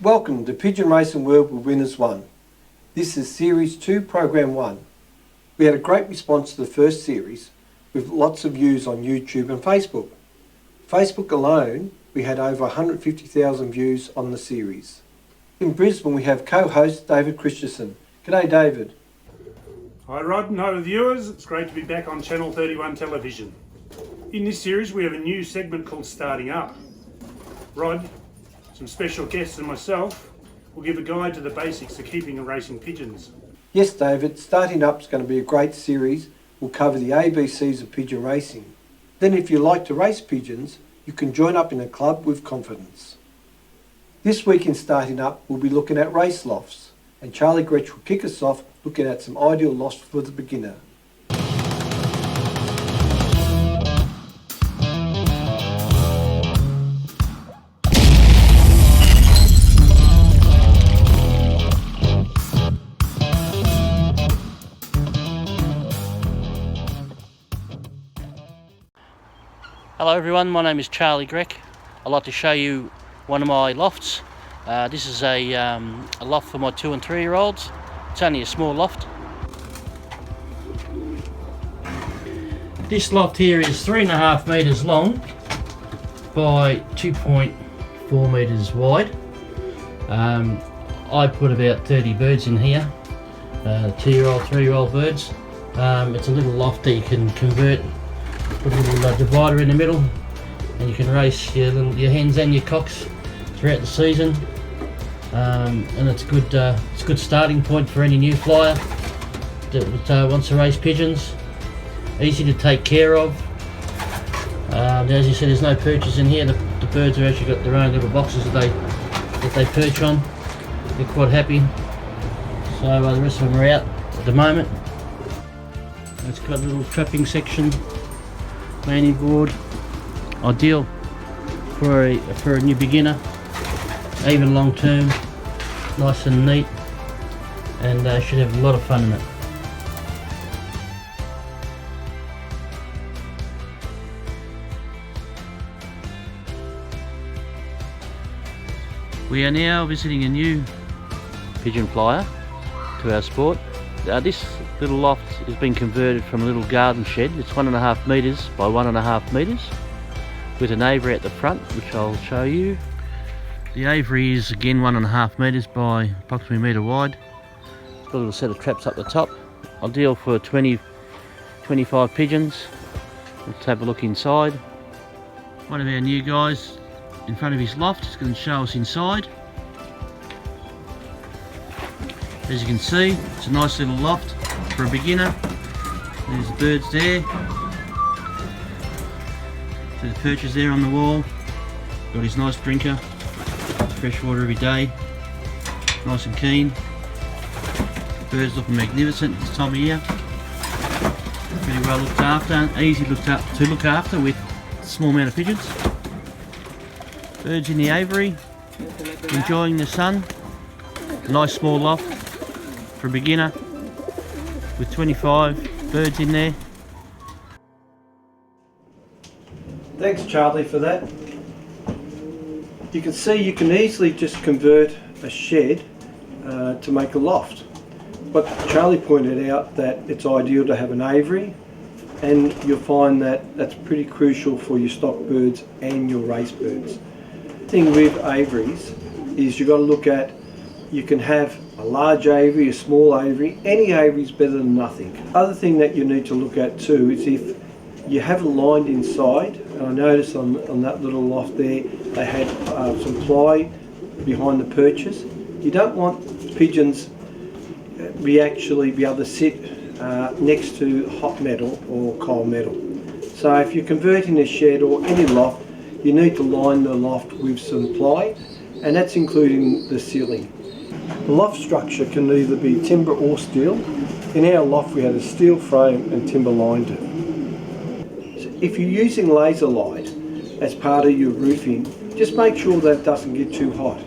Welcome to Pigeon Racing World with Winners1. This is Series 2, Program 1. We had a great response to the first series with lots of views on YouTube and Facebook. Facebook alone, we had over 150,000 views on the series. In Brisbane, we have co-host David Christensen. G'day, David. Hi Rod and hi viewers, it's great to be back on Channel 31 television. In this series we have a new segment called Starting Up. Rod, some special guests and myself will give a guide to the basics to keeping and racing pigeons. Yes, David, Starting Up is going to be a great series. We'll cover the ABCs of pigeon racing. Then if you like to race pigeons, you can join up in a club with confidence. This week in Starting Up, we'll be looking at race lofts, and Charlie Gretsch will kick us off looking at some ideal lofts for the beginner. Hello everyone, my name is Charlie Gretsch. I'd like to show you one of my lofts. This is a loft for my 2 and 3 year olds. It's only a small loft. This loft here is 3.5 metres long by 2.4 metres wide. I put about 30 birds in here, 2-year-old, 3-year-old birds. It's a little loft that you can convert. Put a little divider in the middle, and you can race your hens and your cocks throughout the season. And it's a good starting point for any new flyer that wants to race pigeons. Easy to take care of. As you said, there's no perches in here. The birds have actually got their own little boxes that they perch on. They're quite happy. So the rest of them are out at the moment. It's got a little trapping section. Landing board, ideal for a new beginner, even long term, nice and neat, and should have a lot of fun in it. We are now visiting a new pigeon flyer to our sport. This little loft has been converted from a little garden shed. It's 1.5 metres by 1.5 metres with an aviary at the front, which I'll show you. The aviary is again 1.5 metres by approximately a metre wide. It's got a little set of traps up the top. Ideal for 20-25 pigeons. Let's have a look inside. One of our new guys in front of his loft is going to show us inside. As you can see, it's a nice little loft for a beginner. There's the birds there. There's the perches there on the wall. Got his nice drinker. Fresh water every day. Nice and keen. The birds looking magnificent this time of year. Pretty well looked after. Easy to look after with a small amount of pigeons. Birds in the aviary. Enjoying the sun. Nice small loft for a beginner with 25 birds in there. Thanks, Charlie, for that. You can see you can easily just convert a shed to make a loft. But Charlie pointed out that it's ideal to have an aviary, and you'll find that that's pretty crucial for your stock birds and your race birds. The thing with aviaries is you've got to look at, you can have a large aviary, a small aviary. Any aviary is better than nothing. Other thing that you need to look at too is if you have it lined inside. And I noticed on that little loft there, they had some ply behind the perches. You don't want pigeons be able to sit next to hot metal or cold metal. So if you're converting a shed or any loft, you need to line the loft with some ply, and that's including the ceiling. The loft structure can either be timber or steel. In our loft we had a steel frame and timber lined it. So if you're using laser light as part of your roofing, just make sure that it doesn't get too hot.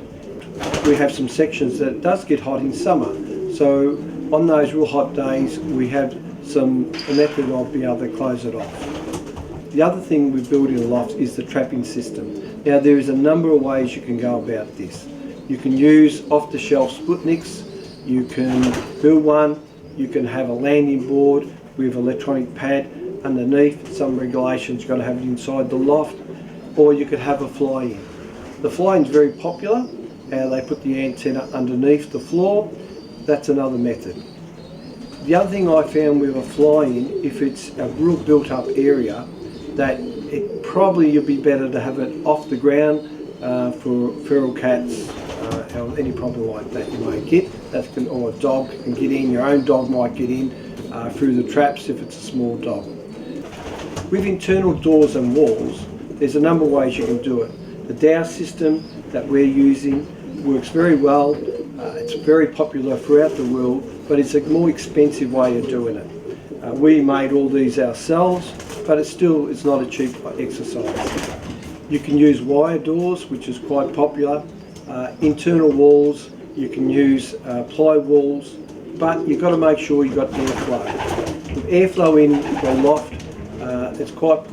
We have some sections that it does get hot in summer, so on those real hot days we have a method of being able to close it off. The other thing with building a loft is the trapping system. Now there is a number of ways you can go about this. You can use off-the-shelf Sputniks, you can build one, you can have a landing board with electronic pad underneath. Some regulations you've got to have it inside the loft, or you could have a fly-in. The fly-in is very popular, and they put the antenna underneath the floor. That's another method. The other thing I found with a fly-in, if it's a real built-up area, that it probably you'd be better to have it off the ground for feral cats, or any problem like that you may get. Or a dog can get in, your own dog might get in through the traps if it's a small dog. With internal doors and walls, there's a number of ways you can do it. The dowel system that we're using works very well. It's very popular throughout the world, but it's a more expensive way of doing it. We made all these ourselves, but it's not a cheap exercise. You can use wire doors, which is quite popular. Internal walls, you can use ply walls, but you've got to make sure you've got airflow. With airflow in the loft, it's quite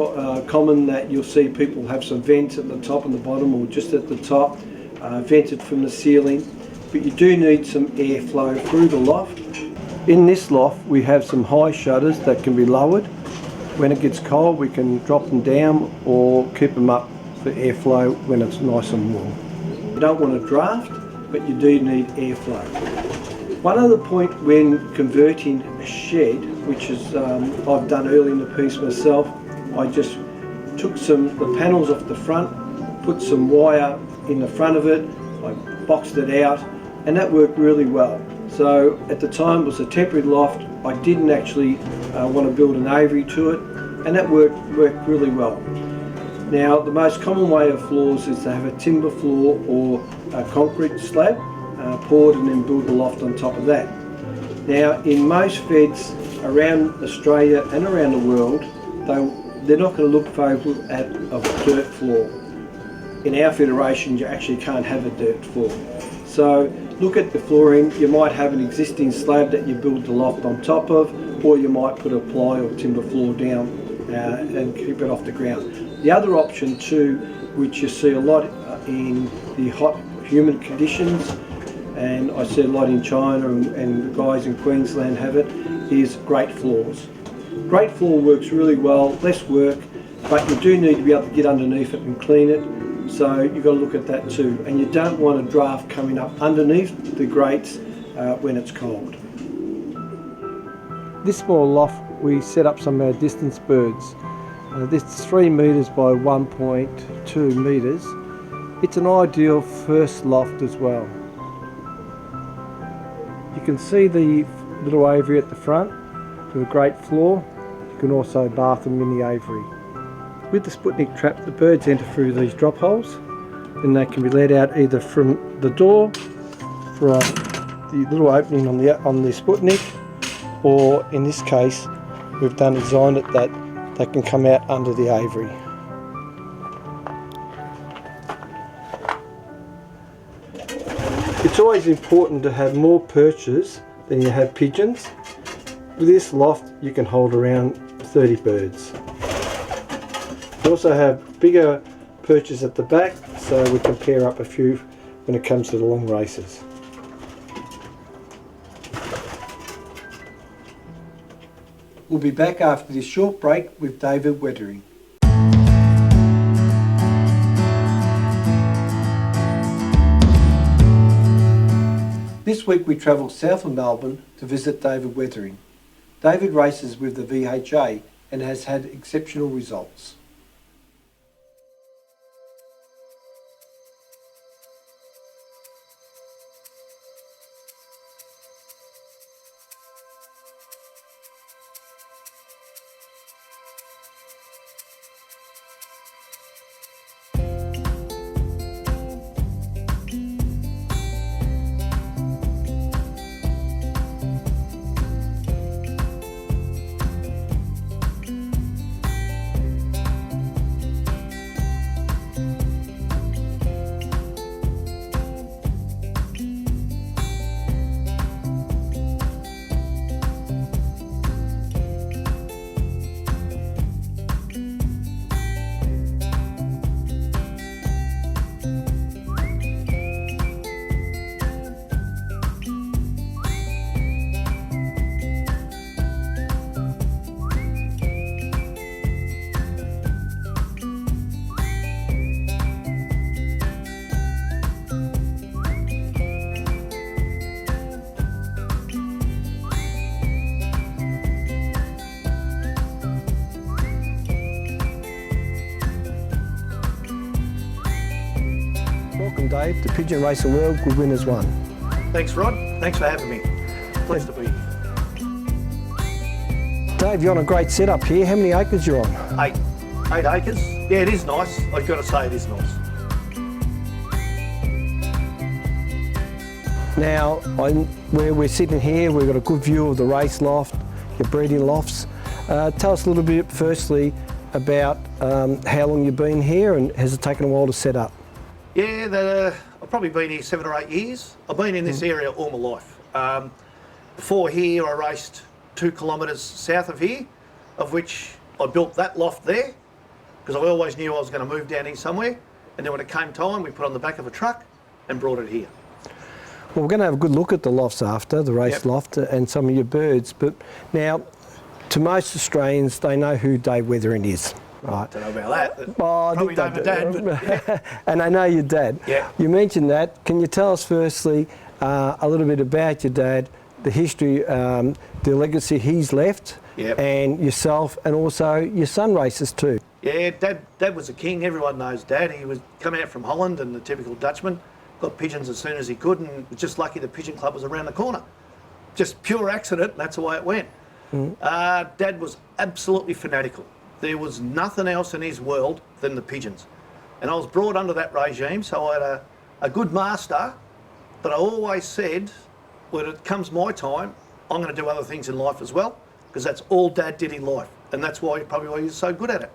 common that you'll see people have some vents at the top and the bottom, or just at the top, vented from the ceiling. But you do need some airflow through the loft. In this loft we have some high shutters that can be lowered. When it gets cold we can drop them down or keep them up for airflow when it's nice and warm. You don't want to draft, but you do need airflow. One other point when converting a shed, which is I've done early in the piece myself, I just took the panels off the front, put some wire in the front of it, I boxed it out, and that worked really well. So at the time it was a temporary loft. I didn't actually want to build an aviary to it, and that worked really well. Now the most common way of floors is to have a timber floor or a concrete slab poured and then build the loft on top of that. Now in most feds around Australia and around the world, they're not going to look favourable at a dirt floor. In our federation you actually can't have a dirt floor. So look at the flooring. You might have an existing slab that you build the loft on top of, or you might put a ply or timber floor down and keep it off the ground. The other option too, which you see a lot in the hot, humid conditions, and I see a lot in China and the guys in Queensland have it, is grate floors. Grate floor works really well, less work, but you do need to be able to get underneath it and clean it. So you've got to look at that too. And you don't want a draft coming up underneath the grates when it's cold. This small loft, we set up some of our distance birds. This is 3 metres by 1.2 metres. It's an ideal first loft as well. You can see the little aviary at the front with a grate floor. You can also bath them in the aviary. With the Sputnik trap, the birds enter through these drop holes, and they can be let out either from the door, from the little opening on the Sputnik, or in this case we've designed it that they can come out under the aviary. It's always important to have more perches than you have pigeons. With this loft you can hold around 30 birds. We also have bigger perches at the back, so we can pair up a few when it comes to the long races. We'll be back after this short break with David Wettering. This week we travelled south of Melbourne to visit David Wettering. David races with the VHA and has had exceptional results. welcome Dave to Pigeon Racing World with Winners1. Thanks, Rod. Thanks for having me. Pleased to be here. Dave, you're on a great setup here. How many acres you on? 8 acres. Yeah, it is nice. I've got to say it is nice. Now, where we're sitting here, we've got a good view of the race loft, your breeding lofts. Tell us a little bit, firstly, about how long you've been here and has it taken a while to set up? Yeah, I've probably been here 7 or 8 years. I've been in this area all my life. Before here, I raced 2 kilometres south of here, of which I built that loft there, because I always knew I was going to move down here somewhere. And then when it came time, we put it on the back of a truck and brought it here. Well, we're going to have a good look at the lofts after, the race loft and some of your birds. But now, to most Australians, they know who Dave Weathering is. Right. I don't know about that. Oh, Probably know my dad, but yeah. And I know your dad. Yeah. You mentioned that. Can you tell us firstly a little bit about your dad, the history, the legacy he's left, and yourself, and also your son races too? Yeah, Dad was a king. Everyone knows Dad. He was coming out from Holland and the typical Dutchman. Got pigeons as soon as he could and was just lucky the pigeon club was around the corner. Just pure accident, that's the way it went. Dad was absolutely fanatical. There was nothing else in his world than the pigeons. And I was brought under that regime, so I had a good master, but I always said, when it comes my time, I'm going to do other things in life as well, because that's all Dad did in life. And that's why he was so good at it.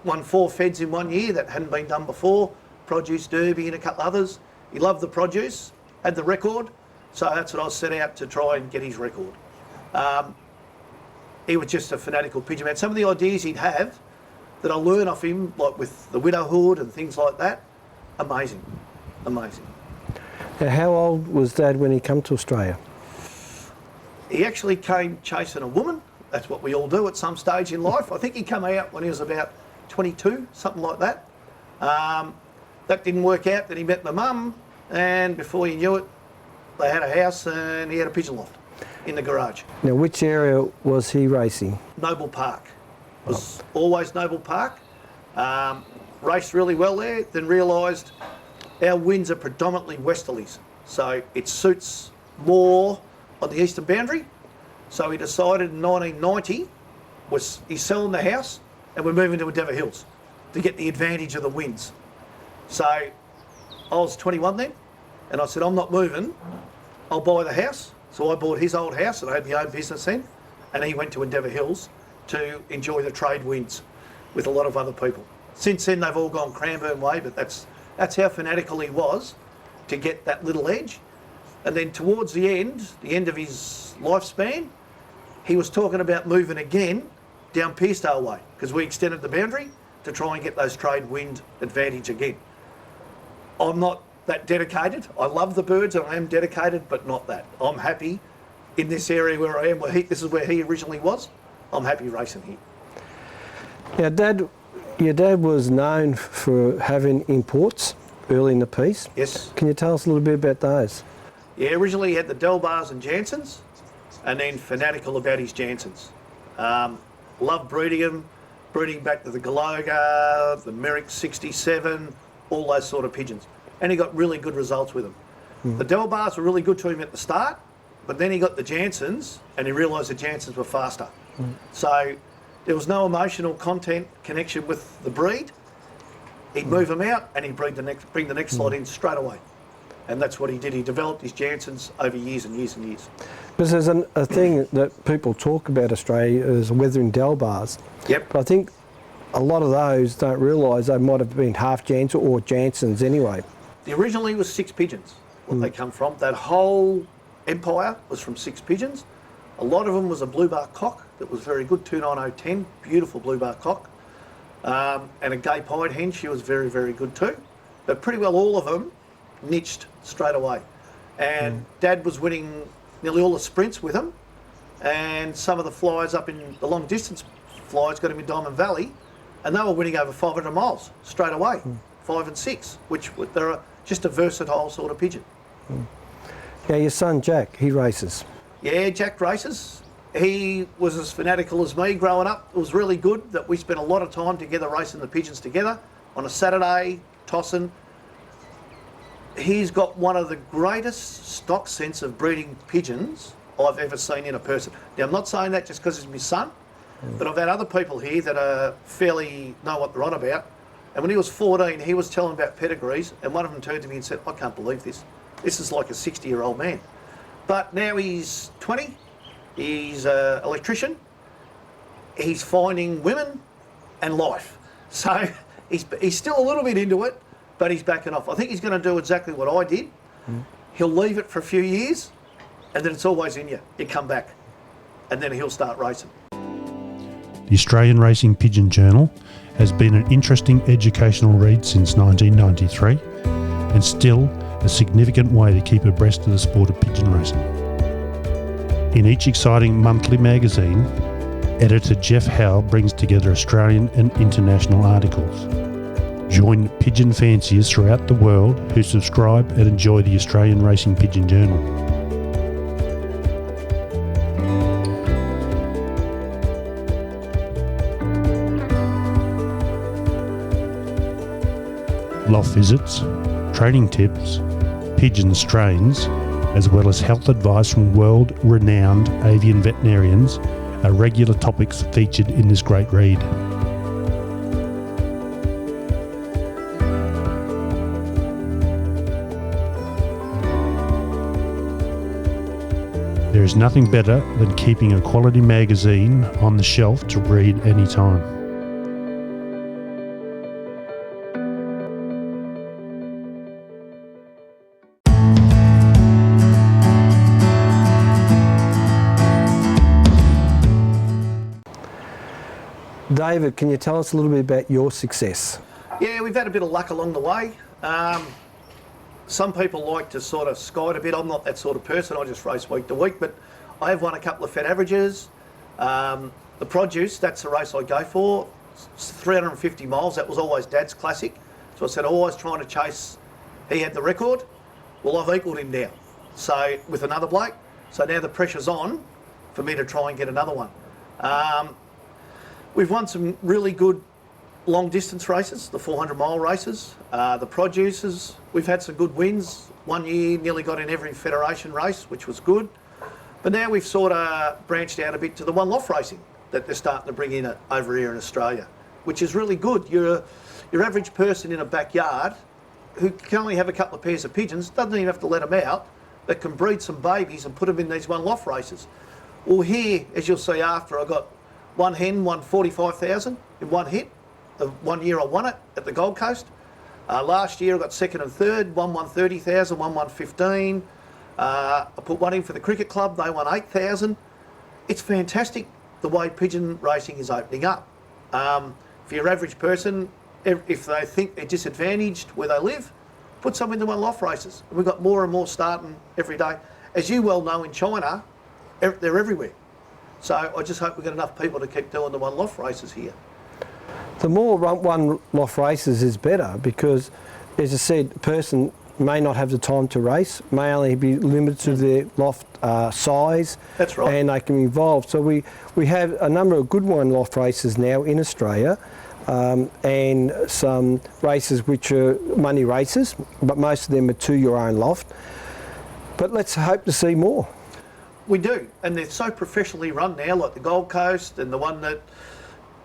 Won 4 feds in 1 year that hadn't been done before. Produce derby and a couple others. He loved the produce, had the record, so that's what I set out to try and get his record. He was just a fanatical pigeon man. Some of the ideas he'd have that I learned off him, like with the widowhood and things like that, amazing, amazing. Now, how old was Dad when he came to Australia? He actually came chasing a woman. That's what we all do at some stage in life. I think he came out when he was about 22, something like that. That didn't work out. Then he met my mum, and before you knew it, they had a house and he had a pigeon loft in the garage. Now, which area was he racing? Noble Park. It was always Noble Park. Raced really well there, then realised our winds are predominantly westerlies, so it suits more on the eastern boundary. So he decided in 1990, he's selling the house and we're moving to Endeavour Hills to get the advantage of the winds. So I was 21 then, and I said, I'm not moving, I'll buy the house. So I bought his old house, and I had my own business then, and he went to Endeavour Hills to enjoy the trade winds with a lot of other people. Since then, they've all gone Cranbourne way, but that's how fanatical he was to get that little edge. And then towards the end of his lifespan, he was talking about moving again down Pearsdale way, because we extended the boundary to try and get those trade wind advantage again. I'm not that dedicated. I love the birds and I am dedicated, but not that. I'm happy in this area where I am. This is where he originally was. I'm happy racing here. Now, your dad was known for having imports early in the piece. Yes. Can you tell us a little bit about those? Yeah, originally he had the Delbars and Jansons, and then fanatical about his Jansons. Loved breeding them, breeding back to the Galoga, the Merrick 67, all those sort of pigeons. And he got really good results with them. The Delbars were really good to him at the start, but then he got the Jansons and he realised the Jansons were faster. So there was no emotional content connection with the breed. He'd move them out and he'd bring the next lot in straight away. And that's what he did. He developed his Jansons over years and years and years. Because there's a thing that people talk about Australia is weathering Delbars. Yep. But I think a lot of those don't realise they might have been half Jansen or Jansons anyway. The originally was 6 pigeons, what they come from. That whole empire was from 6 pigeons. A lot of them was a blue bar cock that was very good, 29010, beautiful blue bar cock. And a gay pied hen, she was very, very good too. But pretty well all of them niched straight away. And Dad was winning nearly all the sprints with them. And some of the flyers up in the long distance flyers got him in Diamond Valley, and they were winning over 500 miles straight away, 5 and 6, which they're just a versatile sort of pigeon. Now, your son Jack, he races. Yeah, Jack races. He was as fanatical as me growing up. It was really good that we spent a lot of time together racing the pigeons together on a Saturday, tossing. he's got one of the greatest stock sense of breeding pigeons I've ever seen in a person. Now, I'm not saying that just because he's my son, but I've had other people here that are fairly know what they're on about. And when he was 14, he was telling about pedigrees, and one of them turned to me and said, I can't believe this. This is like a 60-year-old man. But now he's 20, he's an electrician, he's finding women and life. So he's still a little bit into it, but he's backing off. I think he's going to do exactly what I did. He'll leave it for a few years, and then it's always in you. You come back, and then he'll start racing. The Australian Racing Pigeon Journal has been an interesting educational read since 1993 and still a significant way to keep abreast of the sport of pigeon racing. In each exciting monthly magazine, editor Jeff Howe brings together Australian and international articles. Join pigeon fanciers throughout the world who subscribe and enjoy the Australian Racing Pigeon Journal. Loft visits, training tips, pigeon strains, as well as health advice from world-renowned avian veterinarians are regular topics featured in this great read. There is nothing better than keeping a quality magazine on the shelf to read anytime. David, can you tell us a little bit about your success? Yeah, we've had a bit of luck along the way. Some people like to sort of skite a bit. I'm not that sort of person. I just race week to week, but I have won a couple of Fed averages. The produce, that's the race I go for. It's 350 miles. That was always Dad's classic. So I said, always trying to chase. He had the record. Well, I've equalled him now. So with another bloke. So now the pressure's on for me to try and get another one. We've won some really good long distance races, the 400-mile races, the produces. We've had some good wins. One year nearly got in every federation race, which was good. But now we've sort of branched out a bit to the one loft racing that they're starting to bring in over here in Australia, which is really good. Your average person in a backyard who can only have a couple of pairs of pigeons, doesn't even have to let them out, that can breed some babies and put them in these one loft races. Well, here, as you'll see after, I got one hen won 45,000 in one hit. The 1 year I won it at the Gold Coast. Last year I got second and third, one won 30,000, one won 15. I put one in for the cricket club, they won 8,000. It's fantastic the way pigeon racing is opening up. For your average person, if they think they're disadvantaged where they live, put some into one loft races. And we've got more and more starting every day. As you well know, in China, they're everywhere. So I just hope we've got enough people to keep doing the one loft races here. The more one loft races is better because, as I said, a person may not have the time to race, may only be limited to their loft size. That's right. And they can be involved. So we have a number of good one loft races now in Australia, and some races which are money races, but most of them are to your own loft. But let's hope to see more. We do, and they're so professionally run now, like the Gold Coast and the one that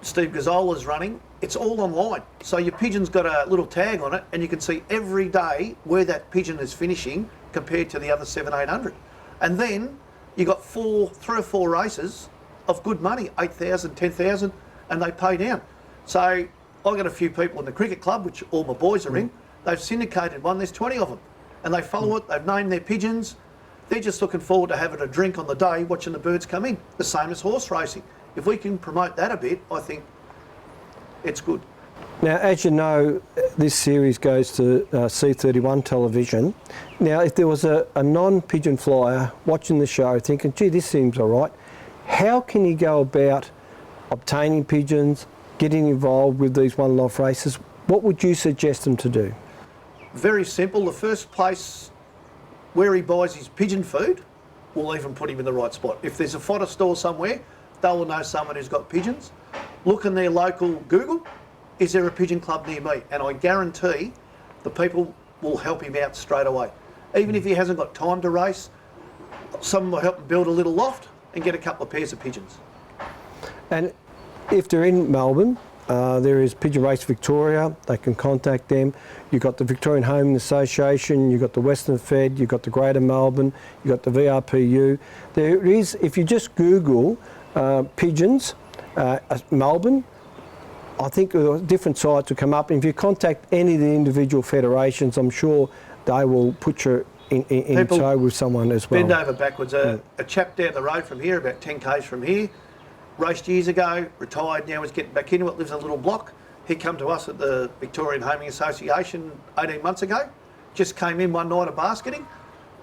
Steve Gazzola's running. It's all online. So your pigeon's got a little tag on it, and you can see every day where that pigeon is finishing compared to the other 700-800. And then you got 3 or 4 races of good money, 8,000, 10,000, and they pay down. So I got a few people in the cricket club, which all my boys are in. They've syndicated one. There's 20 of them, and they follow it. They've named their pigeons. They're just looking forward to having a drink on the day, watching the birds come in. The same as horse racing. If we can promote that a bit, I think it's good. Now, as you know, this series goes to C31 television. Now, if there was a non-pigeon flyer watching the show thinking, gee, this seems all right, how can you go about obtaining pigeons, getting involved with these one loft races? What would you suggest them to do? Very simple. The first place where he buys his pigeon food will even put him in the right spot. If there's a fodder store somewhere, they will know someone who's got pigeons. Look in their local Google, is there a pigeon club near me? And I guarantee the people will help him out straight away. Even if he hasn't got time to race, someone will help him build a little loft and get a couple of pairs of pigeons. And if they're in Melbourne, there is Pigeon Race Victoria. They can contact them. You've got the Victorian Homing Association, you've got the Western Fed, you've got the Greater Melbourne, you've got the VRPU. There is, if you just Google pigeons, Melbourne, I think different sites will come up. And if you contact any of the individual federations, I'm sure they will put you in tow with someone as well. Bend over backwards. A chap down the road from here, about 10 k's from here, raced years ago, retired, now is getting back into it, lives in a little block. He come to us at the Victorian Homing Association 18 months ago, just came in one night of basketing.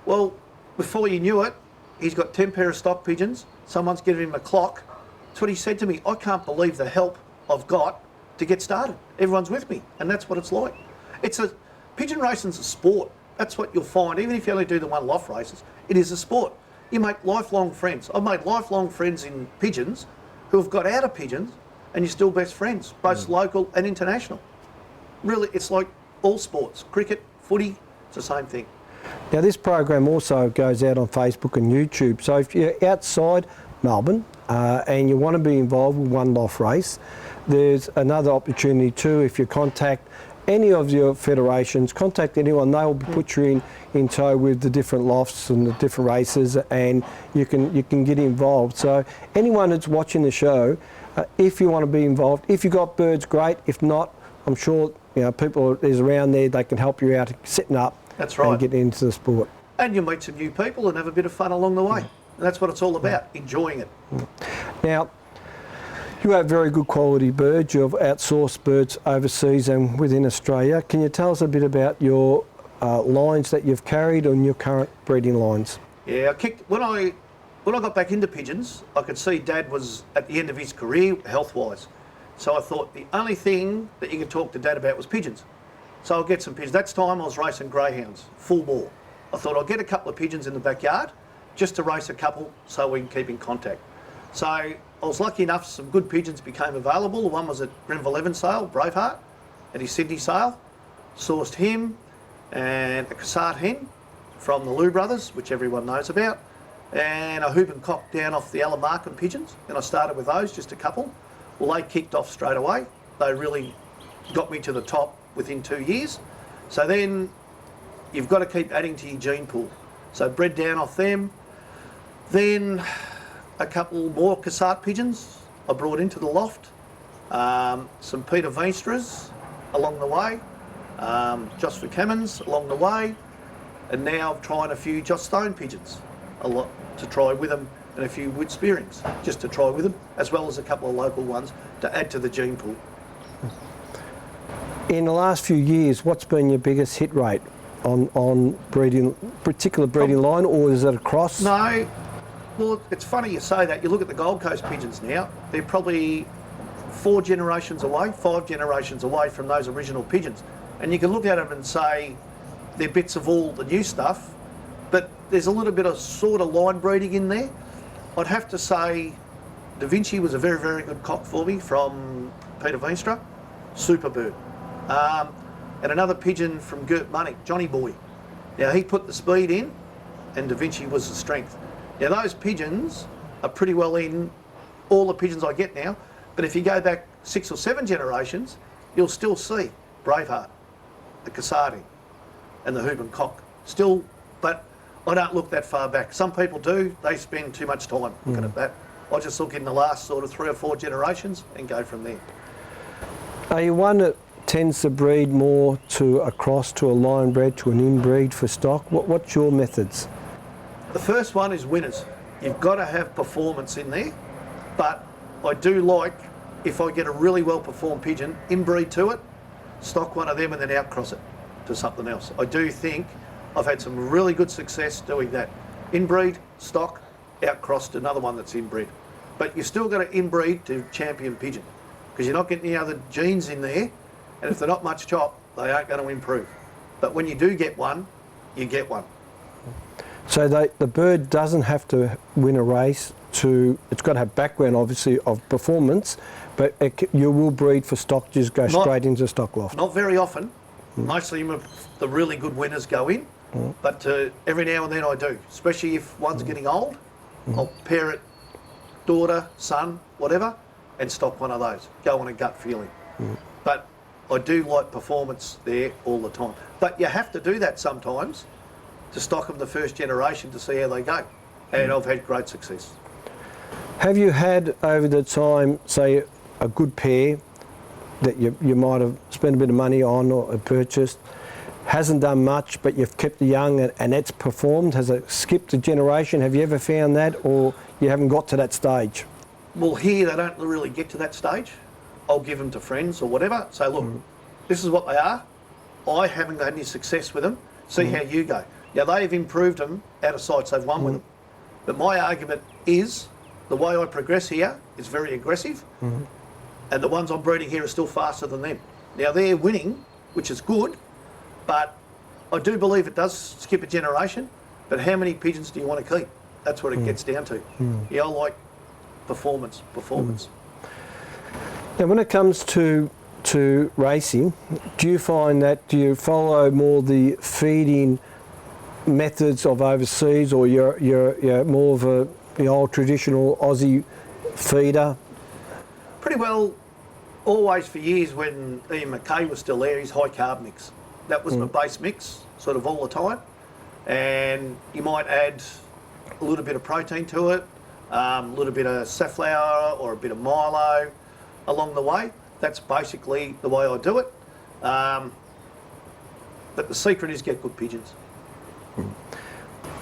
Well, before you knew it, he's got 10 pair of stock pigeons, someone's given him a clock. That's what he said to me, I can't believe the help I've got to get started. Everyone's with me, and that's what it's like. Pigeon racing's a sport. That's what you'll find, even if you only do the one loft races, it is a sport. You make lifelong friends. I've made lifelong friends in pigeons who have got out of pigeons, and you're still best friends, both local and international. Really, it's like all sports, cricket, footy, it's the same thing. Now this program also goes out on Facebook and YouTube, so if you're outside Melbourne and you want to be involved with one loft race, there's another opportunity too. If you contact any of your federations, contact anyone, they will put you in tow with the different lofts and the different races, and you can get involved. So anyone that's watching the show, if you want to be involved, if you've got birds, great. If not, I'm sure people is around there, they can help you out setting up. That's right. And get into the sport. And you'll meet some new people and have a bit of fun along the way. And that's what it's all about, enjoying it. Now, you have very good quality birds. You've outsourced birds overseas and within Australia. Can you tell us a bit about your lines that you've carried on your current breeding lines? Yeah, when I got back into pigeons, I could see Dad was at the end of his career health-wise. So I thought the only thing that you could talk to Dad about was pigeons. So I'll get some pigeons. That's time I was racing greyhounds, full bore. I thought I'll get a couple of pigeons in the backyard just to race a couple so we can keep in contact. So I was lucky enough, some good pigeons became available. The one was at Grenville Evans sale, Braveheart, at his Sydney sale. Sourced him and a Cassart hen from the Lou brothers, which everyone knows about, and a Hooban cock down off the Alamarcan pigeons. And I started with those, just a couple. Well, they kicked off straight away. They really got me to the top within 2 years. So then you've got to keep adding to your gene pool. So bred down off them. Then a couple more Cassart pigeons I brought into the loft. Some Peter Veenstras along the way. Joss Cummins along the way. And now I'm trying a few Joss Stone pigeons a lot to try with them, and a few wood spearings just to try with them, as well as a couple of local ones to add to the gene pool. In the last few years, what's been your biggest hit rate on breeding, particular breeding line, or is it across? No, well, it's funny you say that. You look at the Gold Coast pigeons now, they're probably 4 generations away, 5 generations away from those original pigeons. And you can look at them and say they're bits of all the new stuff, but there's a little bit of sort of line breeding in there. I'd have to say Da Vinci was a very, very good cock for me from Peter Veenstra, super bird. And another pigeon from Gert Munnick, Johnny Boy. Now he put the speed in and Da Vinci was the strength. Now those pigeons are pretty well in all the pigeons I get now, but if you go back 6 or 7 generations, you'll still see Braveheart, the Cassati and the Hooban cock. Still, but I don't look that far back. Some people do, they spend too much time looking at that. I just look in the last sort of 3 or 4 generations and go from there. Are you one that tends to breed more to a cross, to a line bred, to an inbreed for stock? What's your methods? The first one is winners. You've got to have performance in there, but I do like, if I get a really well performed pigeon, inbreed to it, stock one of them and then outcross it to something else. I do think I've had some really good success doing that. Inbreed, stock, outcrossed another one that's inbred. But you still got to inbreed to champion pigeon, because you're not getting any other genes in there, and if they're not much chop, they aren't going to improve. But when you do get one, you get one. So the bird doesn't have to win a race it's got to have background obviously of performance, but you will breed for stock, just go straight into stock loft. Not very often, Most of them, the really good winners go in, but every now and then I do, especially if one's getting old. I'll pair it, daughter, son, whatever, and stock one of those. Go on a gut feeling. But I do like performance there all the time. But you have to do that sometimes to stock them the first generation to see how they go. And I've had great success. Have you had over the time, say, a good pair that you might have spent a bit of money on or purchased, hasn't done much, but you've kept it young and it's performed? Has it skipped a generation? Have you ever found that, or you haven't got to that stage? Well, here they don't really get to that stage. I'll give them to friends or whatever. Say, look, this is what they are. I haven't had any success with them. See how you go. Now, they've improved them out of sights. They've won with them. But my argument is the way I progress here is very aggressive, and the ones I'm breeding here are still faster than them. Now, they're winning, which is good, but I do believe it does skip a generation. But how many pigeons do you want to keep? That's what it gets down to. Yeah, I like performance. Now, when it comes to racing, do you find that, do you follow more the feeding methods of overseas, or you're more of the old traditional Aussie feeder? Pretty well, always for years when Ian McKay was still there, his high carb mix. That was my base mix, sort of all the time. And you might add a little bit of protein to it, a little bit of safflower or a bit of Milo along the way. That's basically the way I do it. But the secret is get good pigeons.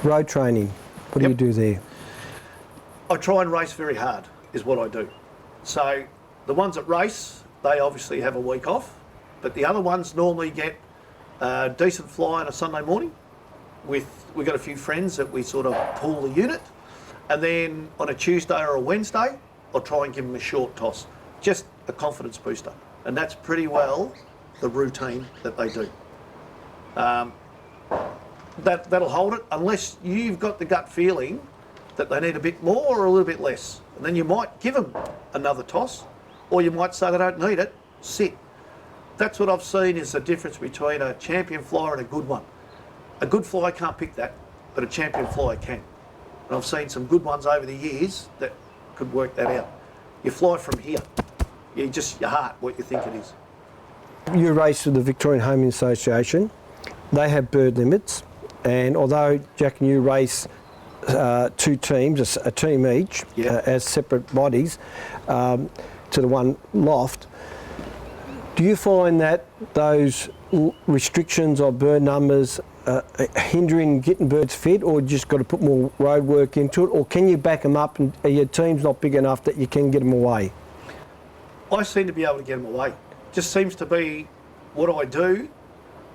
Road training, what do you do there? I try and race very hard, is what I do. So the ones that race, they obviously have a week off, but the other ones normally get a decent fly on a Sunday morning. We've got a few friends that we sort of pull the unit, and then on a Tuesday or a Wednesday, I'll try and give them a short toss, just a confidence booster, and that's pretty well the routine that they do. That'll hold it, unless you've got the gut feeling that they need a bit more or a little bit less, and then you might give them another toss, or you might say they don't need it, sit. That's what I've seen is the difference between a champion flyer and a good one. A good flyer can't pick that, but a champion flyer can. And I've seen some good ones over the years that could work that out. You fly from here. You just, your heart, what you think it is. You race with the Victorian Homing Association. They have bird limits, and although Jack and you race two teams, a team each, as separate bodies, to the one loft, do you find that those restrictions of bird numbers hindering getting birds fed, or you just got to put more road work into it, or can you back them up and your team's not big enough that you can get them away? I seem to be able to get them away. Just seems to be what I do.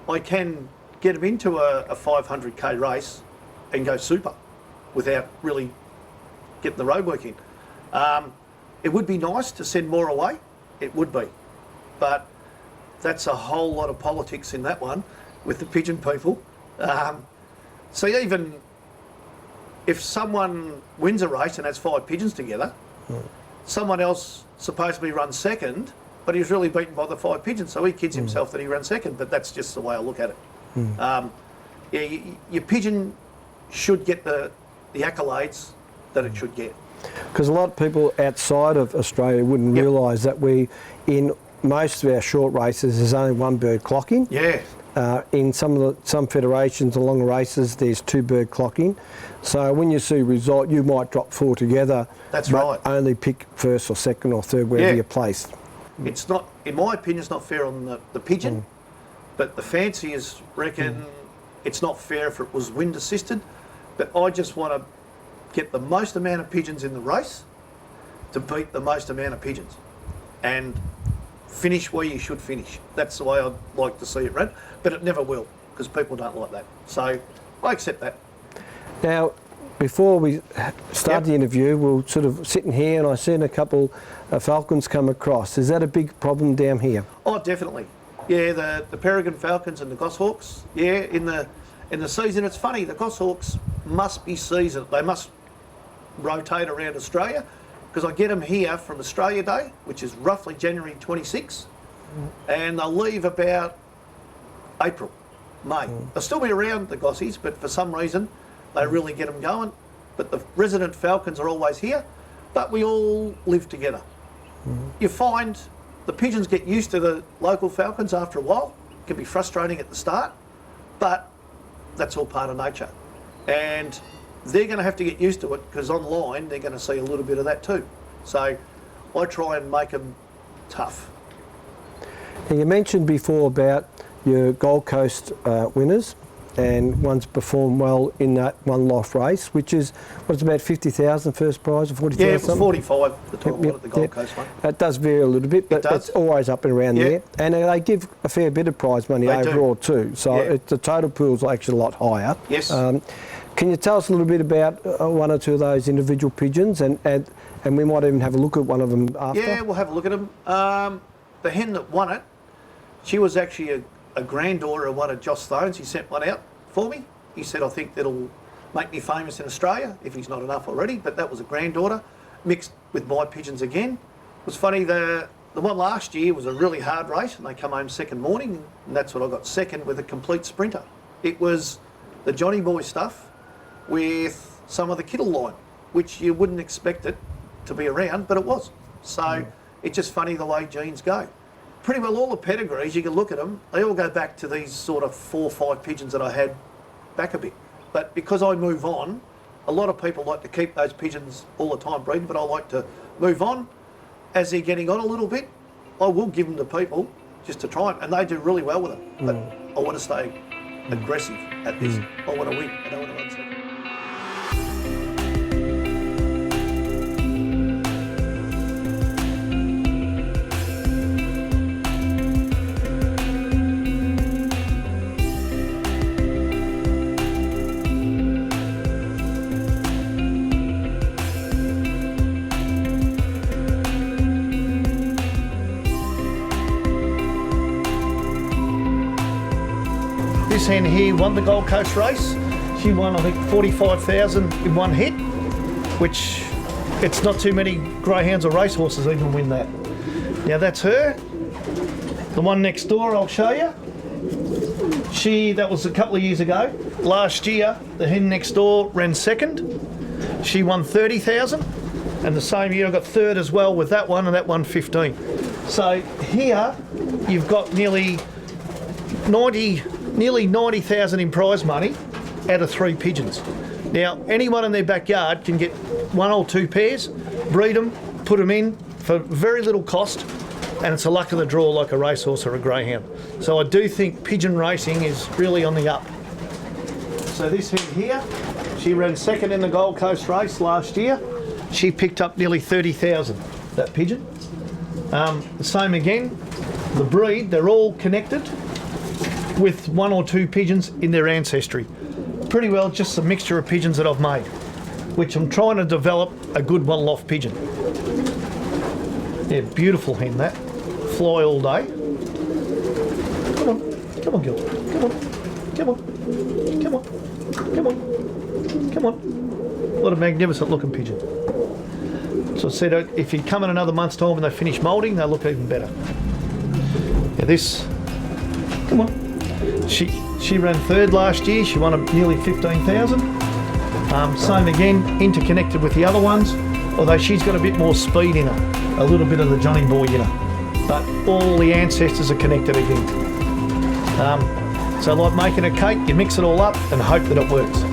I can get them into a 500k race and go super without really getting the road work in. It would be nice to send more away, it would be, but that's a whole lot of politics in that one with the pigeon people. So even if someone wins a race and has 5 pigeons together, someone else supposedly runs second, but he's really beaten by the 5 pigeons, so he kids himself that he ran second, but that's just the way I look at it. Your pigeon should get the accolades that it should get. Because a lot of people outside of Australia wouldn't realise that in most of our short races there's only one bird clocking. Yeah. In some federations along the races there's 2 bird clocking. So when you see a result you might drop 4 together. That's but right. only pick first or second or third wherever you're placed. It's not, in my opinion, it's not fair on the pigeon, but the fanciers reckon it's not fair if it was wind assisted. But I just want to get the most amount of pigeons in the race to beat the most amount of pigeons and finish where you should finish. That's the way I'd like to see it run, but it never will because people don't like that. So I accept that. Now, before we start the interview, we're sort of sitting here and I seen a couple of falcons come across. Is that a big problem down here? Oh, definitely. Yeah, the peregrine falcons and the goshawks. Yeah, in the season, it's funny. The goshawks must be seasoned. They must rotate around Australia because I get them here from Australia Day, which is roughly January 26, and they'll leave about April, May. They'll still be around, the gossies, but for some reason they really get them going. But the resident falcons are always here, but we all live together. You find the pigeons get used to the local falcons after a while. It can be frustrating at the start, but that's all part of nature. And they're going to have to get used to it, because online they're going to see a little bit of that too. So I try and make them tough. And you mentioned before about your Gold Coast winners, and one's performed well in that one loft race, which is, what's about 50,000 first prize, or 40,000? Yeah, it was 45 the time I won at the Gold Coast one. It does vary a little bit, but it's always up and around there. And they give a fair bit of prize money overall too, so the total pool's actually a lot higher. Yes. Can you tell us a little bit about one or two of those individual pigeons, and we might even have a look at one of them after? Yeah, we'll have a look at them. The hen that won it, she was actually a granddaughter of one of Josh Stone's. He sent one out for me. He said, I think that'll make me famous in Australia, if he's not enough already, but that was a granddaughter, mixed with my pigeons again. It was funny, the one last year was a really hard race, and they come home second morning, and that's what I got second with a complete sprinter. It was the Johnny Boy stuff with some of the Kittle line, which you wouldn't expect it to be around, but it was. So it's just funny the way genes go. Pretty well all the pedigrees, you can look at them, they all go back to these sort of 4 or 5 pigeons that I had back a bit. But because I move on, a lot of people like to keep those pigeons all the time breeding, but I like to move on. As they're getting on a little bit, I will give them to people just to try them, and they do really well with them. But I want to stay aggressive at this. I want to win, I don't want to run second. This hen here won the Gold Coast race. She won, I think, 45,000 in one hit, which it's not too many greyhounds or racehorses even win that. Now that's her. The one next door I'll show you. That was a couple of years ago. Last year, the hen next door ran second. She won 30,000, and the same year I got third as well with that one, and that won 15. So here you've got nearly 90,000 in prize money out of 3 pigeons. Now, anyone in their backyard can get 1 or 2 pairs, breed them, put them in for very little cost, and it's a luck of the draw like a racehorse or a greyhound. So I do think pigeon racing is really on the up. So this hen here, she ran second in the Gold Coast race last year. She picked up nearly 30,000, that pigeon. The same again, the breed, they're all connected with 1 or 2 pigeons in their ancestry. Pretty well just a mixture of pigeons that I've made, which I'm trying to develop a good one loft pigeon. Yeah, beautiful hen that. Fly all day. Come on, Gil. Come on. What a magnificent looking pigeon. So I said, if you come in another month's time and they finish moulding, they'll look even better. Yeah, this, come on. She ran third last year. She won nearly 15,000. Same again, interconnected with the other ones, although she's got a bit more speed in her, a little bit of the Johnny Boy in her. But all the ancestors are connected again. So like making a cake, you mix it all up and hope that it works.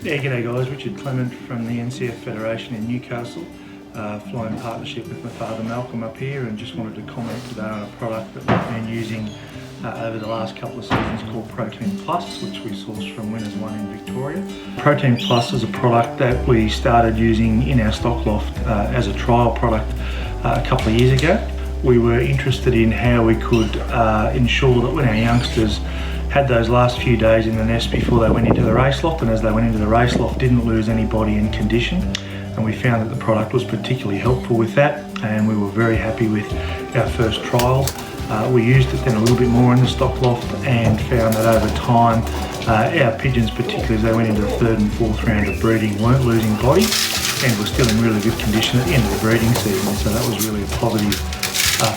Yeah, g'day guys, Richard Clement from the NCF Federation in Newcastle, flying partnership with my father Malcolm up here, and just wanted to comment today on a product that we've been using over the last couple of seasons called Protein Plus, which we sourced from Winners1 in Victoria. Protein Plus is a product that we started using in our stock loft as a trial product a couple of years ago. We were interested in how we could ensure that when our youngsters had those last few days in the nest before they went into the race loft, and as they went into the race loft didn't lose any body and condition, and we found that the product was particularly helpful with that, and we were very happy with our first trials. We used it then a little bit more in the stock loft and found that over time our pigeons, particularly as they went into the 3rd and 4th round of breeding, weren't losing body and were still in really good condition at the end of the breeding season, so that was really a positive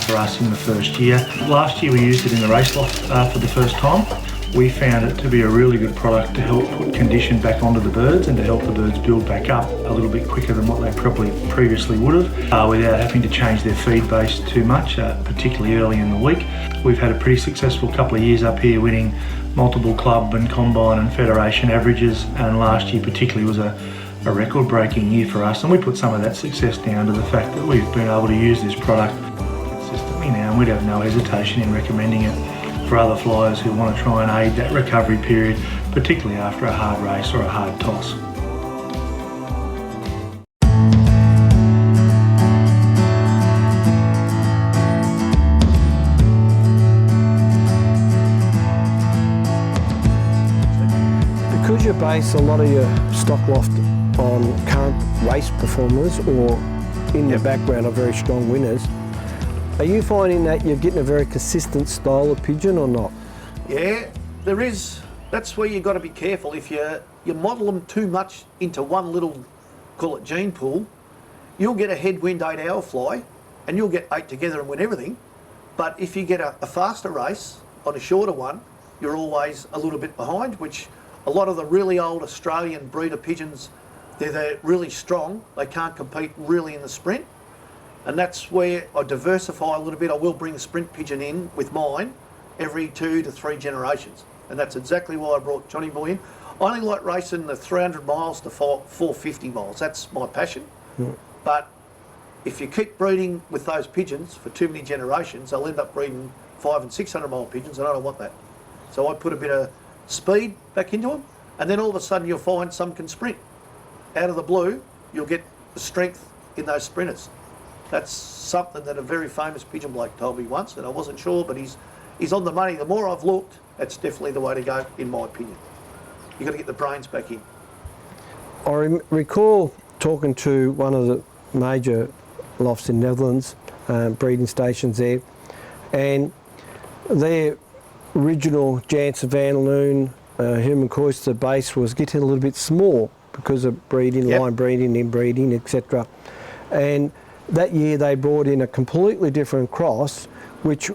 for us in the first year. Last year we used it in the race loft for the first time. We found it to be a really good product to help put condition back onto the birds and to help the birds build back up a little bit quicker than what they probably previously would have, without having to change their feed base too much, particularly early in the week. We've had a pretty successful couple of years up here, winning multiple club and combine and federation averages, and last year particularly was a record-breaking year for us, and we put some of that success down to the fact that we've been able to use this product consistently now, and we'd have no hesitation in recommending it for other flyers who want to try and aid that recovery period, particularly after a hard race or a hard toss. Because you base a lot of your stock loft on current race performers or in the background are very strong winners, are you finding that you're getting a very consistent style of pigeon or not? Yeah, there is. That's where you've got to be careful. If you model them too much into one little, call it gene pool, you'll get a headwind 8-hour fly and you'll get 8 together and win everything. But if you get a faster race on a shorter one, you're always a little bit behind, which a lot of the really old Australian breeder pigeons, they're really strong. They can't compete really in the sprint. And that's where I diversify a little bit. I will bring a sprint pigeon in with mine every 2 to 3 generations. And that's exactly why I brought Johnny Boy in. I only like racing the 300 miles to 450 miles. That's my passion. Yeah. But if you keep breeding with those pigeons for too many generations, they'll end up breeding 500 and 600 mile pigeons, and I don't want that. So I put a bit of speed back into them, and then all of a sudden you'll find some can sprint. Out of the blue, you'll get the strength in those sprinters. That's something that a very famous pigeon bloke told me once, and I wasn't sure, but he's on the money. The more I've looked, that's definitely the way to go, in my opinion. You've got to get the brains back in. I recall talking to one of the major lofts in Netherlands, breeding stations there, and their original Janssen Van Loon human cloister base was getting a little bit small because of breeding, line breeding, inbreeding, etc. And that year they brought in a completely different cross, which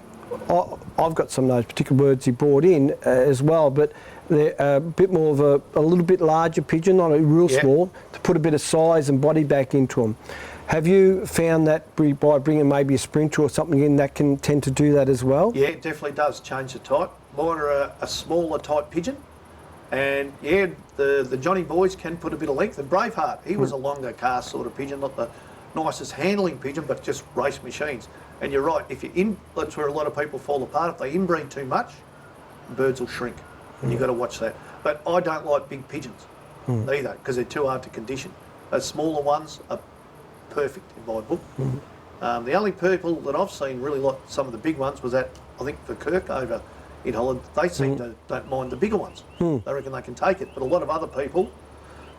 I've got some of those particular birds he brought in as well, but they're a bit more of a little bit larger pigeon, not a real small, to put a bit of size and body back into them. Have you found that by bringing maybe a sprinter or something in, that can tend to do that as well? Yeah, it definitely does change the type. Mine are a smaller type pigeon, and yeah, the Johnny Boys can put a bit of length. And Braveheart, he was a longer cast sort of pigeon, not the nicest handling pigeon, but just race machines. And you're right, if that's where a lot of people fall apart. If they inbreed too much, birds will shrink, and you've got to watch that. But I don't like big pigeons either, because they're too hard to condition. Those smaller ones are perfect in my book. The only people that I've seen really like some of the big ones was at, I think, for Kirk over in Holland. They seem to don't mind the bigger ones. They reckon they can take it, but a lot of other people,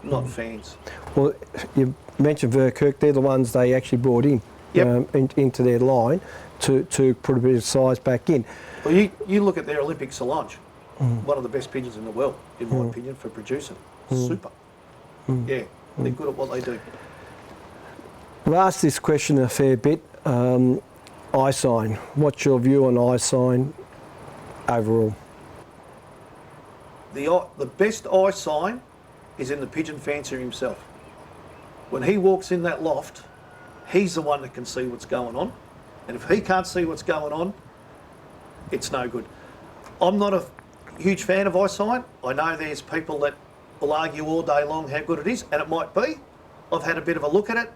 not fans. Well, you mentioned Verkirk, they're the ones they actually brought in into their line to put a bit of size back in. Well, you look at their Olympic Solange, one of the best pigeons in the world, in my opinion, for producing. Super. Yeah, they're good at what they do. I've asked this question a fair bit. Eye sign. What's your view on eye sign overall? The best eye sign is in the pigeon fancier himself. When he walks in that loft, he's the one that can see what's going on. And if he can't see what's going on, it's no good. I'm not a huge fan of eye sign. I know there's people that will argue all day long how good it is, and it might be. I've had a bit of a look at it,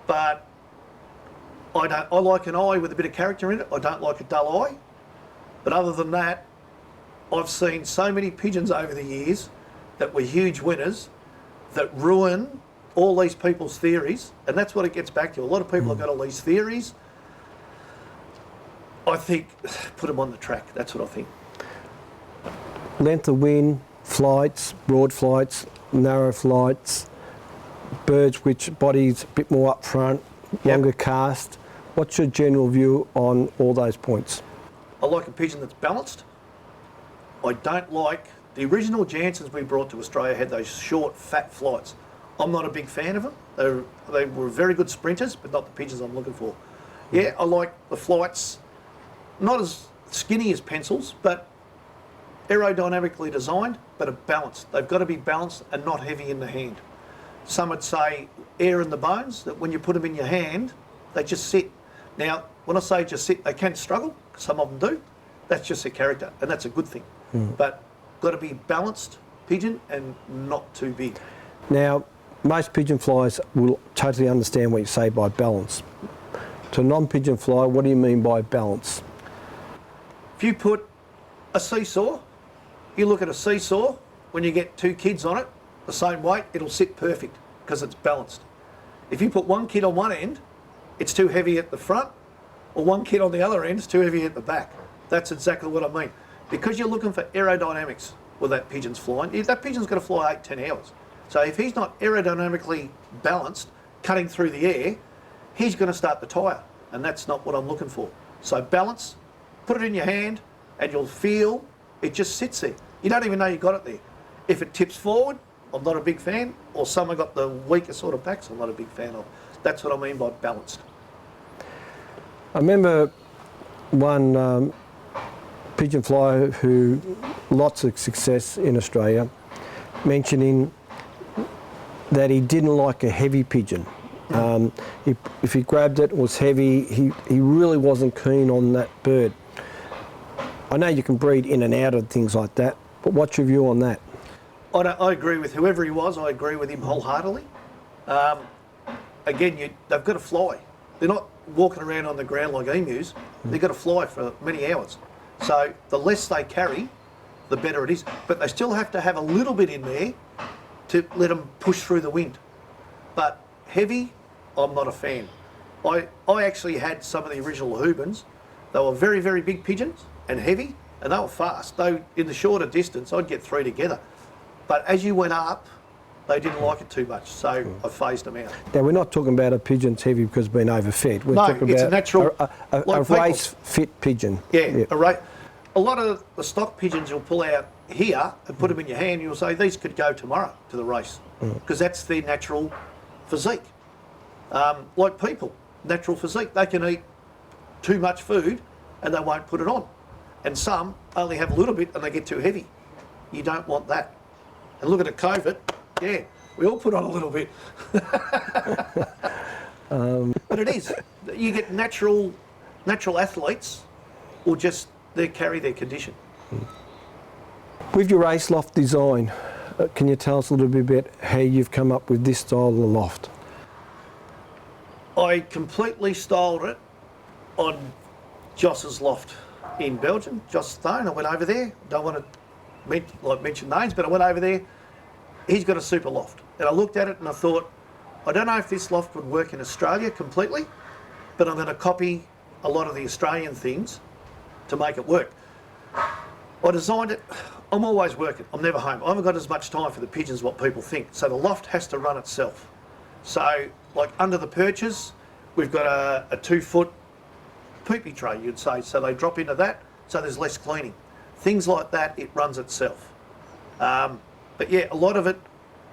but I like an eye with a bit of character in it. I don't like a dull eye. But other than that, I've seen so many pigeons over the years that were huge winners that ruin all these people's theories, and that's what it gets back to. A lot of people have got all these theories. I think, put them on the track. That's what I think. length of wing, flights, broad flights, narrow flights, birds which bodies a bit more up front, longer cast. What's your general view on all those points? I like a pigeon that's balanced. I don't like, the original Jansons we brought to Australia had those short, fat flights. I'm not a big fan of them. They were very good sprinters, but not the pigeons I'm looking for. Yeah, I like the flights, not as skinny as pencils, but aerodynamically designed, but are balanced. They've got to be balanced and not heavy in the hand. Some would say air in the bones, that when you put them in your hand, they just sit. Now, when I say just sit, they can struggle, some of them do. That's just their character, and that's a good thing. But got to be balanced pigeon and not too big. Now, most pigeon flyers will totally understand what you say by balance. To a non-pigeon flyer, what do you mean by balance? If you put a seesaw, you look at a seesaw, when you get two kids on it, the same weight, it'll sit perfect because it's balanced. If you put one kid on one end, it's too heavy at the front, or one kid on the other end is too heavy at the back. That's exactly what I mean. Because you're looking for aerodynamics with that pigeon's flying, that pigeon's going to fly 8-10 hours. So if he's not aerodynamically balanced, cutting through the air, he's going to start to tire, and that's not what I'm looking for. So balance, put it in your hand, and you'll feel it just sits there. You don't even know you got it there. If it tips forward, I'm not a big fan, or some have got the weaker sort of backs I'm not a big fan of. That's what I mean by balanced. I remember one pigeon flyer who lots of success in Australia mentioning that he didn't like a heavy pigeon. If he grabbed it, it was heavy, he really wasn't keen on that bird. I know you can breed in and out of things like that, but what's your view on that? I agree with whoever he was, I agree with him wholeheartedly. Again, they've got to fly. They're not walking around on the ground like emus, they've got to fly for many hours. So the less they carry, the better it is. But they still have to have a little bit in there to let them push through the wind. But heavy, I'm not a fan. I actually had some of the original Hoobans. They were very, very big pigeons and heavy, and they were fast. Though in the shorter distance, I'd get three together. But as you went up, they didn't like it too much, so I phased them out. Now, we're not talking about a pigeon that's heavy because it's been overfed. We're No, talking it's about a natural, a like people. race-fit pigeon. Yeah, a lot of the stock pigeons you'll pull out here and put them in your hand, and you'll say, these could go tomorrow to the race, because that's their natural physique. Like people, natural physique, they can eat too much food and they won't put it on. And some only have a little bit and they get too heavy. You don't want that. And look at the COVID, yeah, we all put on a little bit. But it is, you get natural athletes will just, they carry their condition. With your race loft design, can you tell us a little bit about how you've come up with this style of loft? I completely styled it on Joss's loft in Belgium, Joss Stone. I went over there, don't want to mention names, but I went over there. He's got a super loft. And I looked at it and I thought, I don't know if this loft would work in Australia completely, but I'm going to copy a lot of the Australian things to make it work. I designed it, I'm always working, I'm never home. I haven't got as much time for the pigeons as what people think. So the loft has to run itself. So like under the perches, we've got a 2-foot poopy tray, you'd say. So they drop into that, so there's less cleaning. Things like that, it runs itself. But yeah, a lot of it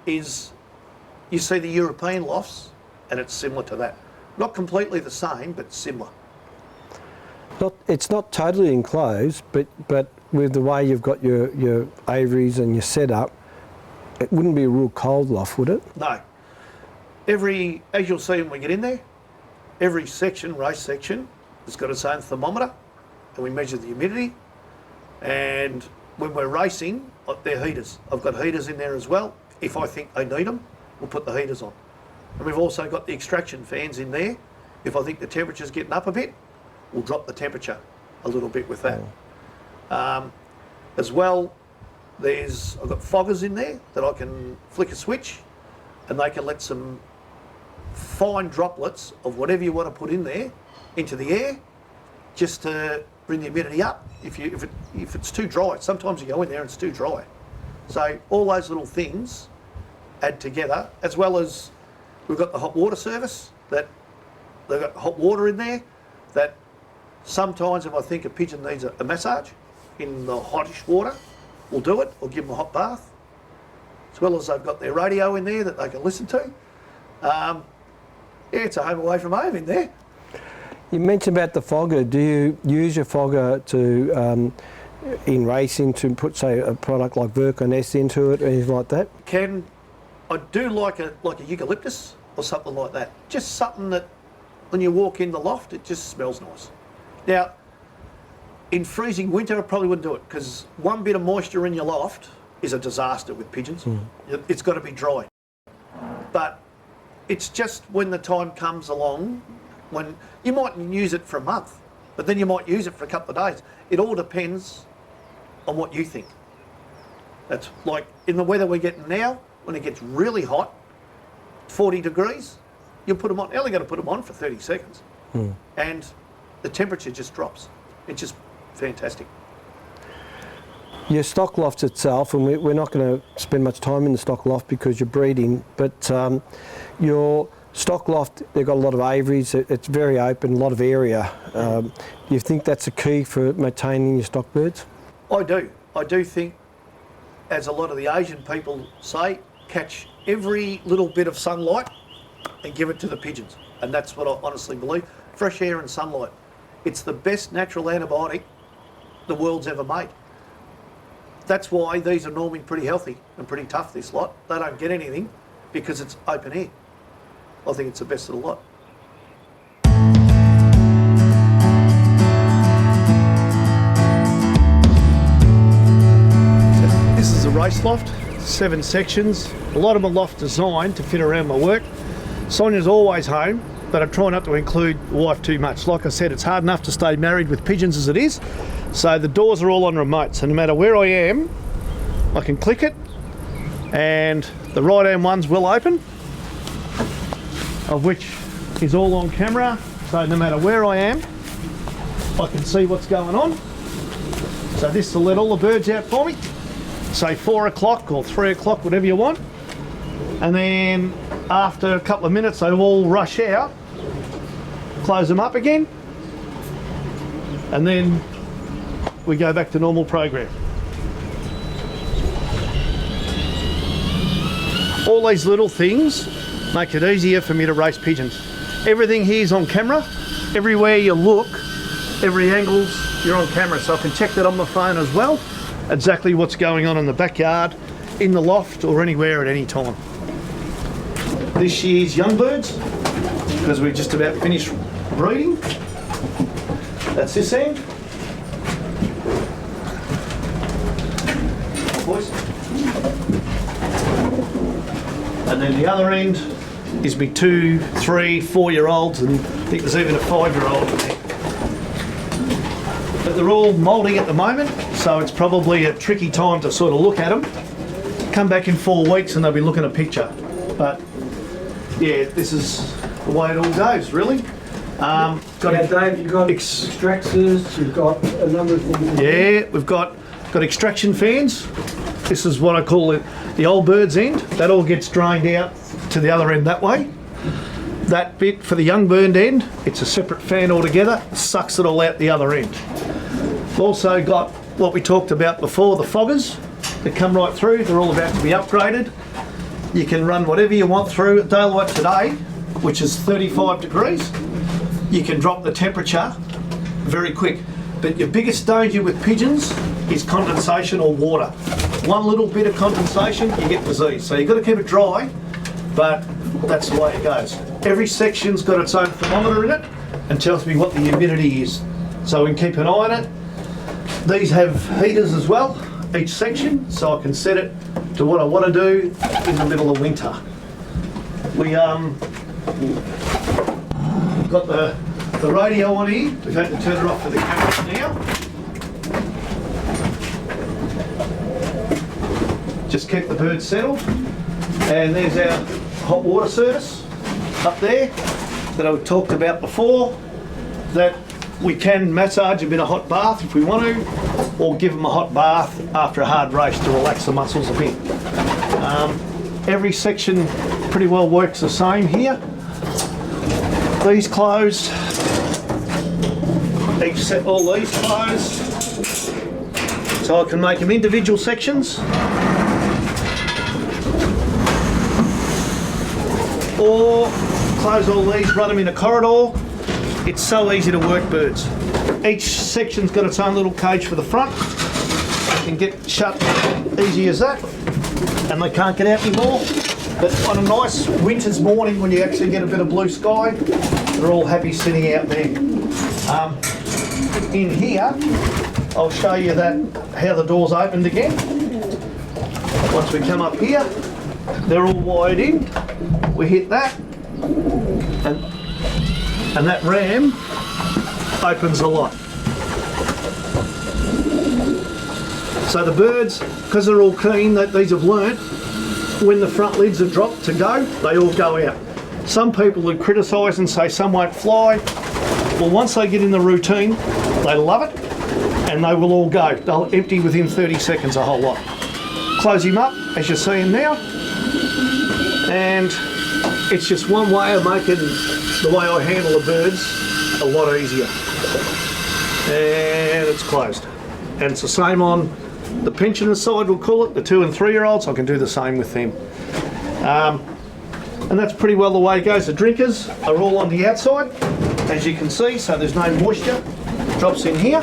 is, you see the European lofts, and it's similar to that. Not completely the same, but similar. It's not totally enclosed, but with the way you've got your aviaries and your setup, it wouldn't be a real cold loft, would it? No. As you'll see when we get in there, every section, race section, has got its own thermometer, and we measure the humidity. And when we're racing, they're heaters. I've got heaters in there as well. If I think they need them, we'll put the heaters on. And we've also got the extraction fans in there. If I think the temperature's getting up a bit, we'll drop the temperature a little bit with that. As well, I've got foggers in there that I can flick a switch and they can let some fine droplets of whatever you want to put in there into the air, just to bring the humidity up. If it's too dry, sometimes you go in there and it's too dry. So all those little things add together, as well as we've got the hot water service, that they've got hot water in there, that sometimes if I think a pigeon needs a massage in the hottish water, we'll do it, or give them a hot bath. As well as they've got their radio in there that they can listen to. Yeah, it's a home away from home in there. You mentioned about the fogger. Do you use your fogger to in racing to put, say, a product like Versatility S into it or anything like that? I do like a eucalyptus or something like that. Just something that when you walk in the loft, it just smells nice. Now, in freezing winter, I probably wouldn't do it, because one bit of moisture in your loft is a disaster with pigeons. It's got to be dry. But it's just when the time comes along, when you might use it for a month, but then you might use it for a couple of days. It all depends on what you think. That's like in the weather we're getting now, when it gets really hot, 40 degrees, you'll put them on. You're only going to put them on for 30 seconds. And the temperature just drops. It's just fantastic. Your stock loft itself, and we're not going to spend much time in the stock loft because you're breeding, but your stock loft, they've got a lot of aviaries, it's very open, a lot of area. Do you think that's a key for maintaining your stock birds? I do. I do think, as a lot of the Asian people say, catch every little bit of sunlight and give it to the pigeons. And that's what I honestly believe. Fresh air and sunlight. It's the best natural antibiotic the world's ever made. That's why these are normally pretty healthy and pretty tough, this lot. They don't get anything because it's open air. I think it's the best of the lot. This is a race loft, 7 sections. A lot of my loft designed to fit around my work. Sonia's always home, but I try not to include the wife too much. Like I said, it's hard enough to stay married with pigeons as it is. So the doors are all on remote, so no matter where I am, I can click it, and the right hand ones will open, of which is all on camera. So no matter where I am, I can see what's going on. So this will let all the birds out for me. Say 4 o'clock or 3 o'clock, whatever you want. And then after a couple of minutes, they all rush out, close them up again, and then we go back to normal program. All these little things make it easier for me to race pigeons. Everything here's on camera. Everywhere you look, every angle's, you're on camera, so I can check that on my phone as well. Exactly what's going on in the backyard, in the loft, or anywhere at any time. This year's young birds, because we're just about finished breeding. That's this end. Boys. And then the other end is me 2, 3, 4-year-olds, and I think there's even a 5-year-old in there. But they're all moulding at the moment, so it's probably a tricky time to sort of look at them. Come back in 4 weeks and they'll be looking at a picture. But yeah, this is the way it all goes, really. Dave, you've got extractors, you've got a number of things. Yeah, we've got extraction fans. This is what I call it, the old bird's end. That all gets drained out to the other end that way. That bit for the young bird end, it's a separate fan altogether, sucks it all out the other end. We've also got what we talked about before, the foggers that come right through. They're all about to be upgraded. You can run whatever you want through. At daylight today, which is 35 degrees, you can drop the temperature very quick. But your biggest danger with pigeons is condensation or water. One little bit of condensation, you get disease. So you've got to keep it dry, but that's the way it goes. Every section's got its own thermometer in it and tells me what the humidity is. So we can keep an eye on it. These have heaters as well, each section, so I can set it to what I want to do in the middle of winter. We got the radio on here. We've had to turn it off for the cameras now. Just keep the birds settled. And there's our hot water service up there that I talked about before. That We can massage a bit of hot bath if we want to, or give them a hot bath after a hard race to relax the muscles a bit. Every section pretty well works the same here. These closed, each set, all these closed, so I can make them individual sections, or close all these, run them in a corridor. It's so easy to work birds. Each section's got its own little cage for the front and get shut easy as that, and they can't get out anymore. But on a nice winter's morning when you actually get a bit of blue sky, they're all happy sitting out there. In here, I'll show you how the door's opened again. Once we come up here, they're all wired in. We hit that, and that ram opens the lot. So the birds, because they're all keen, these have learnt, when the front lids are dropped to go, they all go out. Some people would criticise and say some won't fly. Well, once they get in the routine, they love it, and they will all go. They'll empty within 30 seconds, a whole lot. Close him up, as you see him now, and it's just one way of making the way I handle the birds a lot easier. And it's closed. And it's the same on the pensioner side, we'll call it, the 2 and 3 year olds. I can do the same with them. And that's pretty well the way it goes. The drinkers are all on the outside, as you can see, so there's no moisture. Drops in here.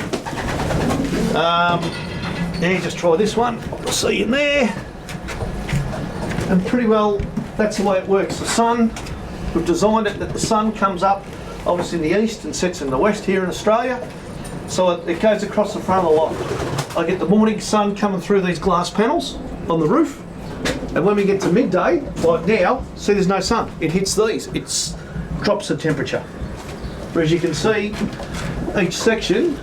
Yeah, just try this one. I'll see in there. And pretty well, that's the way it works. The sun, we've designed it that the sun comes up obviously in the east and sets in the west here in Australia. So it goes across the front of the loft. I get the morning sun coming through these glass panels on the roof. And when we get to midday, like now, see there's no sun. It hits these, it drops the temperature. Whereas you can see each section,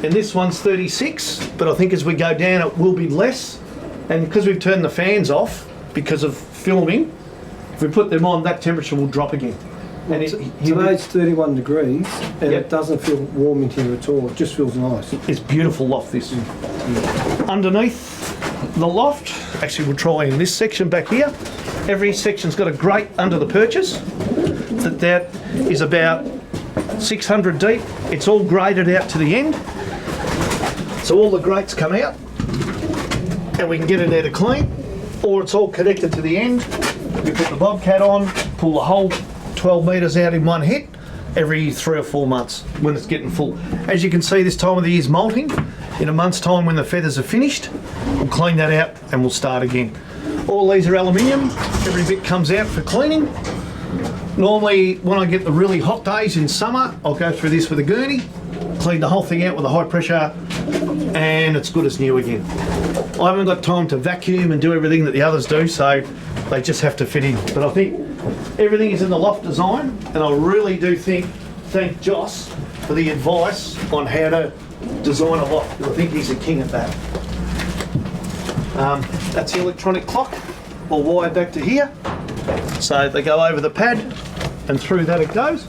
and this one's 36, but I think as we go down it will be less. And because we've turned the fans off because of filming, if we put them on, that temperature will drop again. And today's 31 degrees and it doesn't feel warm in here at all, it just feels nice. It's beautiful loft this. Underneath the loft, actually we'll try in this section back here, every section's got a grate under the perches that is about 600 deep. It's all grated out to the end, so all the grates come out and we can get it there to clean, or it's all connected to the end. We put the bobcat on, pull the whole 12 metres out in one hit every 3 or 4 months when it's getting full. As you can see, this time of the year is molting. In a month's time when the feathers are finished, we'll clean that out and we'll start again. All these are aluminium, every bit comes out for cleaning. Normally when I get the really hot days in summer, I'll go through this with a gurney, clean the whole thing out with a high pressure, and it's good as new again. I haven't got time to vacuum and do everything that the others do, so they just have to fit in. But I think everything is in the loft design, and I really do thank Joss for the advice on how to design a loft. I think he's a king at that. That's the electronic clock, all wired back to here. So they go over the pad, and through that it goes.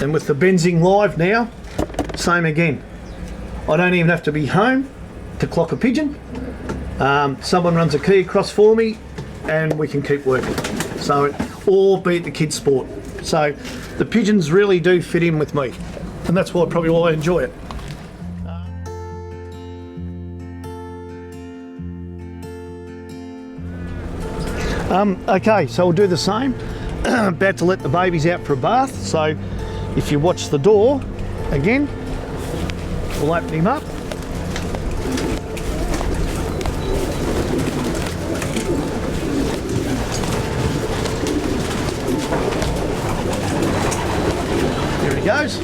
And with the benzing live now, same again. I don't even have to be home to clock a pigeon. Someone runs a key across for me and we can keep working. So, or be at the kids' sport. So the pigeons really do fit in with me, and that's probably why I enjoy it. Okay, so we'll do the same. About to let the babies out for a bath, so if you watch the door, again, we'll open him up. There he goes.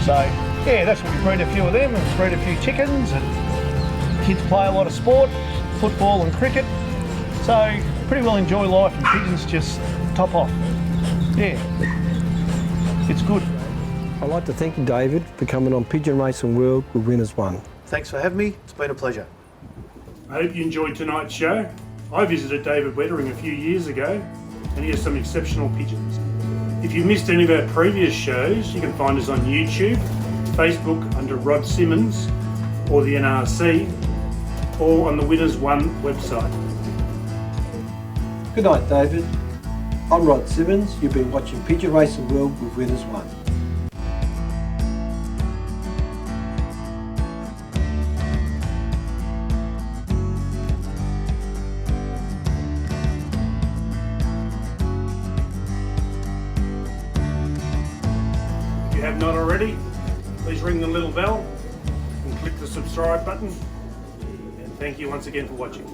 So yeah, that's what we breed a few of them, and breed a few chickens, and kids play a lot of sport, football and cricket. So pretty well enjoy life, and pigeons just top off. Yeah, it's good. I'd like to thank you, David, for coming on Pigeon Racing World with Winners1. Thanks for having me. It's been a pleasure. I hope you enjoyed tonight's show. I visited David Wettering a few years ago, and he has some exceptional pigeons. If you missed any of our previous shows, you can find us on YouTube, Facebook under Rod Simmons or the NRC, or on the Winners1 website. Good night, David. I'm Rod Simmons. You've been watching Pigeon Racing World with Winners1. If you have not already, please ring the little bell and click the subscribe button. And thank you once again for watching.